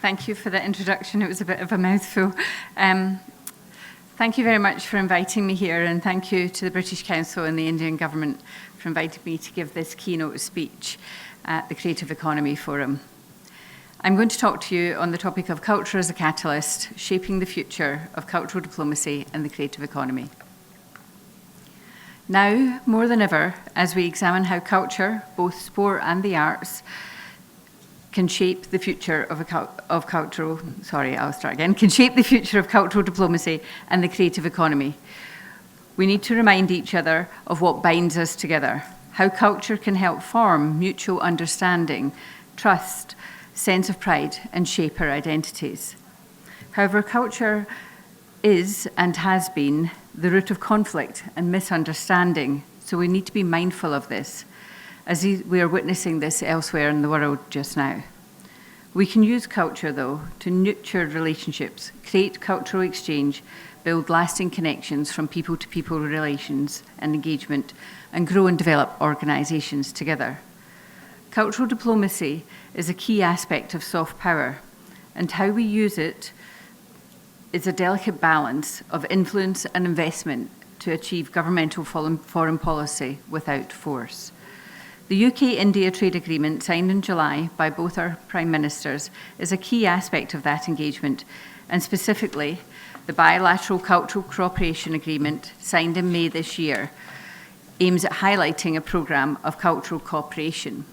Thank you for the introduction. It was a bit of a mouthful. Thank you very much for inviting me here, and thank you to the British Council and the Indian government for inviting me to give this keynote speech at the Creative Economy Forum. I'm going to talk to you on the topic of culture as a catalyst, shaping the future of cultural diplomacy and the creative economy. Now, more than ever, as we examine how culture, both sport and the arts, can shape the future of cultural diplomacy and the creative economy, we need to remind each other of what binds us together, how culture can help form mutual understanding, trust, sense of pride, and shape our identities. However, culture is and has been the root of conflict and misunderstanding, so we need to be mindful of this, as we are witnessing this elsewhere in the world just now. We can use culture, though, to nurture relationships, create cultural exchange, build lasting connections from people-to-people relations and engagement, and grow and develop organisations together. Cultural diplomacy is a key aspect of soft power, and how we use it is a delicate balance of influence and investment to achieve governmental foreign policy without force. The UK-India trade agreement signed in July by both our Prime Ministers is a key aspect of that engagement, and specifically the bilateral cultural cooperation agreement signed in May this year aims at highlighting a programme of cultural cooperation.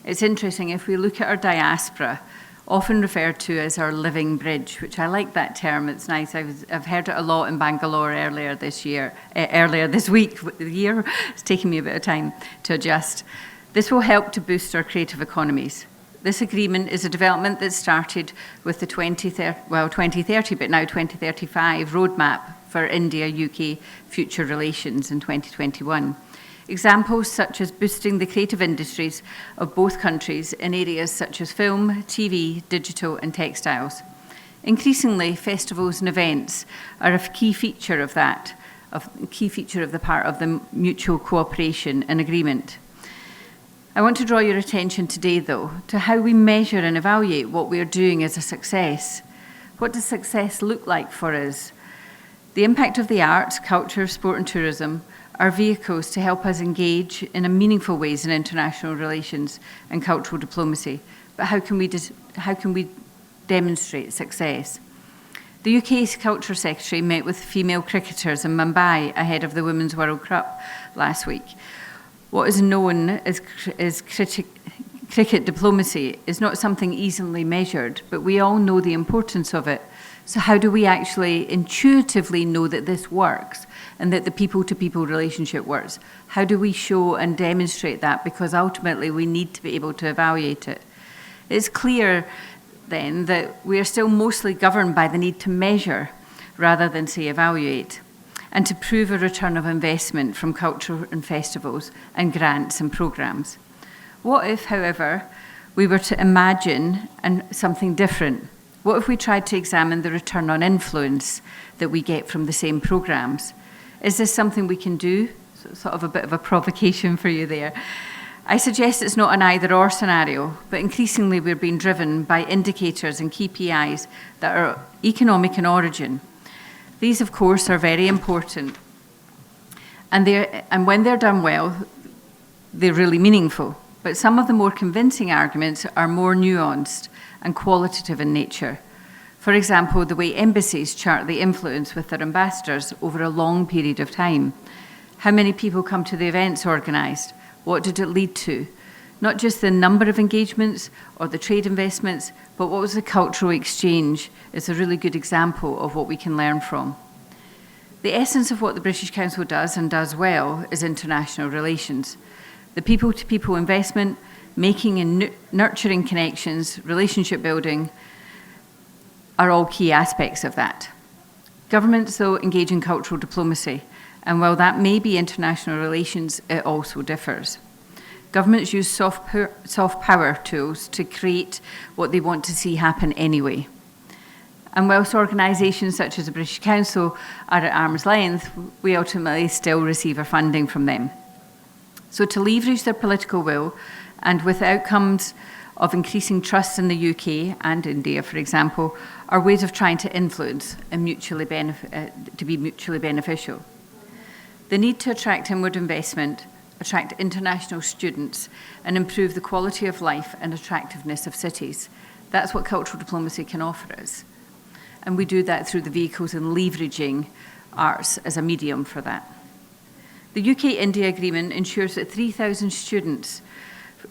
It's interesting, if we look at our diaspora, often referred to as our living bridge, which I like that term, it's nice. I've heard it a lot in Bangalore earlier this week. It's taken me a bit of time to adjust. This will help to boost our creative economies. This agreement is a development that started with the 2030, but now 2035 roadmap for India-UK future relations in 2021. Examples such as boosting the creative industries of both countries in areas such as film, TV, digital and textiles. Increasingly, festivals and events are a key feature of the part of the mutual cooperation and agreement. I want to draw your attention today, though, to how we measure and evaluate what we are doing as a success. What does success look like for us? The impact of the arts, culture, sport and tourism are vehicles to help us engage in a meaningful ways in international relations and cultural diplomacy. But how can we demonstrate success? The UK's Culture Secretary met with female cricketers in Mumbai ahead of the Women's World Cup last week. What is known as cricket diplomacy is not something easily measured, but we all know the importance of it. So how do we actually intuitively know that this works and that the people-to-people relationship works? How do we show and demonstrate that? Because ultimately we need to be able to evaluate it. It's clear then that we are still mostly governed by the need to measure rather than, say, evaluate, and to prove a return of investment from culture and festivals and grants and programmes. What if, however, we were to imagine something different? What if we tried to examine the return on influence that we get from the same programmes? Is this something we can do? So, sort of a bit of a provocation for you there. I suggest it's not an either-or scenario, but increasingly we're being driven by indicators and KPIs that are economic in origin. These, of course, are very important, and when they're done well, they're really meaningful. But some of the more convincing arguments are more nuanced and qualitative in nature. For example, the way embassies chart the influence with their ambassadors over a long period of time. How many people come to the events organised? What did it lead to? Not just the number of engagements or the trade investments, but what was the cultural exchange is a really good example of what we can learn from. The essence of what the British Council does and does well is international relations. The people-to-people investment, making and nurturing connections, relationship building, are all key aspects of that. Governments, though, engage in cultural diplomacy, and while that may be international relations, it also differs. Governments use soft power tools to create what they want to see happen anyway. And whilst organisations such as the British Council are at arm's length, we ultimately still receive our funding from them. So to leverage their political will and with outcomes of increasing trust in the UK and India, for example, are ways of trying to influence and to be mutually beneficial. The need to attract inward investment, attract international students, and improve the quality of life and attractiveness of cities. That's what cultural diplomacy can offer us. And we do that through the vehicles and leveraging arts as a medium for that. The UK-India agreement ensures that 3,000 students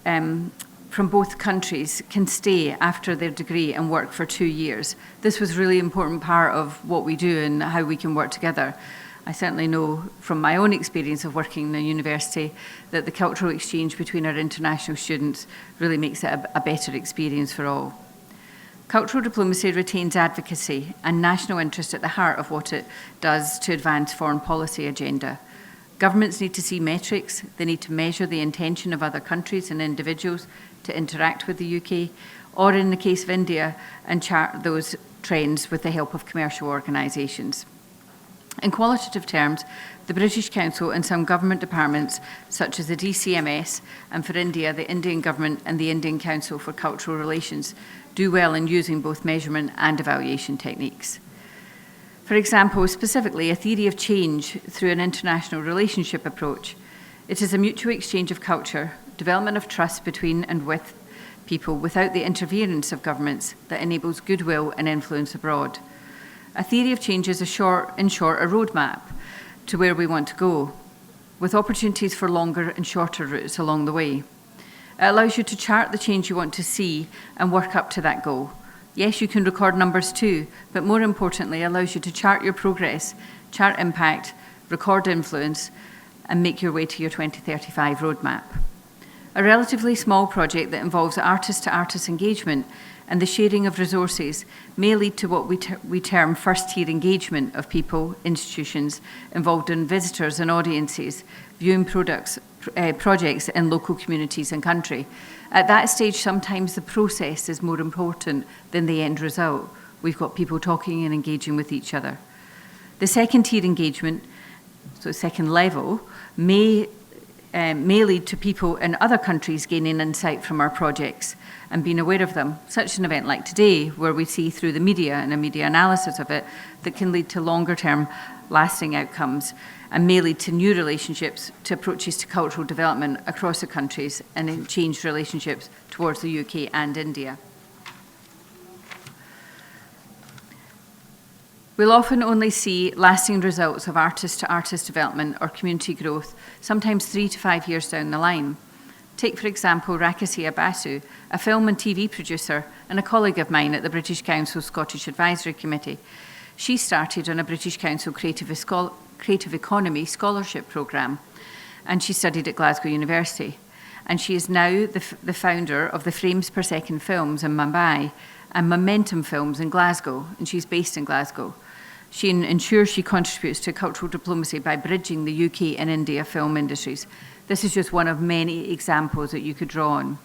from both countries can stay after their degree and work for 2 years. This was a really important part of what we do and how we can work together. I certainly know from my own experience of working in a university that the cultural exchange between our international students really makes it a better experience for all. Cultural diplomacy retains advocacy and national interest at the heart of what it does to advance foreign policy agenda. Governments need to see metrics, they need to measure the intention of other countries and individuals to interact with the UK, or in the case of India, and chart those trends with the help of commercial organisations. In qualitative terms, the British Council and some government departments, such as the DCMS, and for India, the Indian Government and the Indian Council for Cultural Relations, do well in using both measurement and evaluation techniques. For example, specifically, a theory of change through an international relationship approach. It is a mutual exchange of culture, development of trust between and with people without the interference of governments that enables goodwill and influence abroad. A theory of change is, in short, a roadmap to where we want to go, with opportunities for longer and shorter routes along the way. It allows you to chart the change you want to see and work up to that goal. Yes, you can record numbers too, but more importantly, it allows you to chart your progress, chart impact, record influence, and make your way to your 2035 roadmap. A relatively small project that involves artist-to-artist engagement and the sharing of resources may lead to what we term first-tier engagement of people, institutions involved in visitors and audiences, viewing projects in local communities and country. At that stage, sometimes the process is more important than the end result. We've got people talking and engaging with each other. The second-tier engagement, so second level, may lead to people in other countries gaining insight from our projects and being aware of them. Such an event like today, where we see through the media and a media analysis of it, that can lead to longer-term lasting outcomes and may lead to new relationships, to approaches to cultural development across the countries and changed relationships towards the UK and India. We'll often only see lasting results of artist-to-artist development or community growth, sometimes 3 to 5 years down the line. Take, for example, Rakassia Basu, a film and TV producer and a colleague of mine at the British Council Scottish Advisory Committee. She started on a British Council Creative Economy Scholarship Programme, and she studied at Glasgow University. And she is now the founder of the Frames Per Second Films in Mumbai and Momentum Films in Glasgow, and she's based in Glasgow. She ensures she contributes to cultural diplomacy by bridging the UK and India film industries. This is just one of many examples that you could draw on.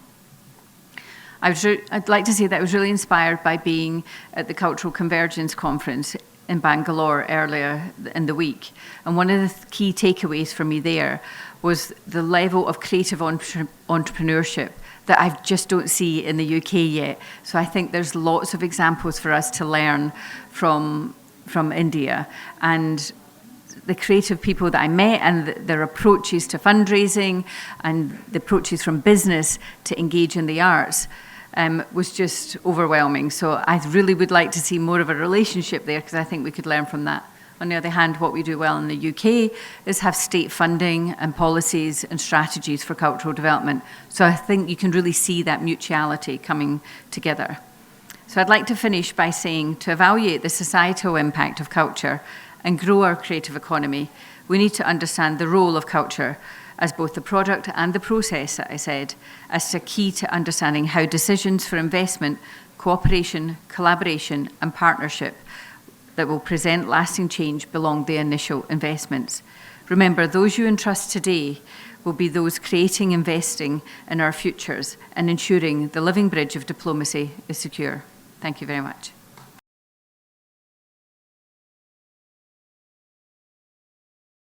I'd like to say that I was really inspired by being at the Cultural Convergence Conference in Bangalore earlier in the week. And one of the key takeaways for me there was the level of creative entrepreneurship that I just don't see in the UK yet. So I think there's lots of examples for us to learn from India, and the creative people that I met and their approaches to fundraising and the approaches from business to engage in the arts was just overwhelming. So I really would like to see more of a relationship there, because I think we could learn from that. On the other hand, what we do well in the UK is have state funding and policies and strategies for cultural development. So I think you can really see that mutuality coming together. So I'd like to finish by saying, to evaluate the societal impact of culture and grow our creative economy, we need to understand the role of culture as both the product and the process, that I said, as a key to understanding how decisions for investment, cooperation, collaboration, and partnership that will present lasting change belong the initial investments. Remember, those you entrust today will be those creating, investing in our futures and ensuring the living bridge of diplomacy is secure. Thank you very much.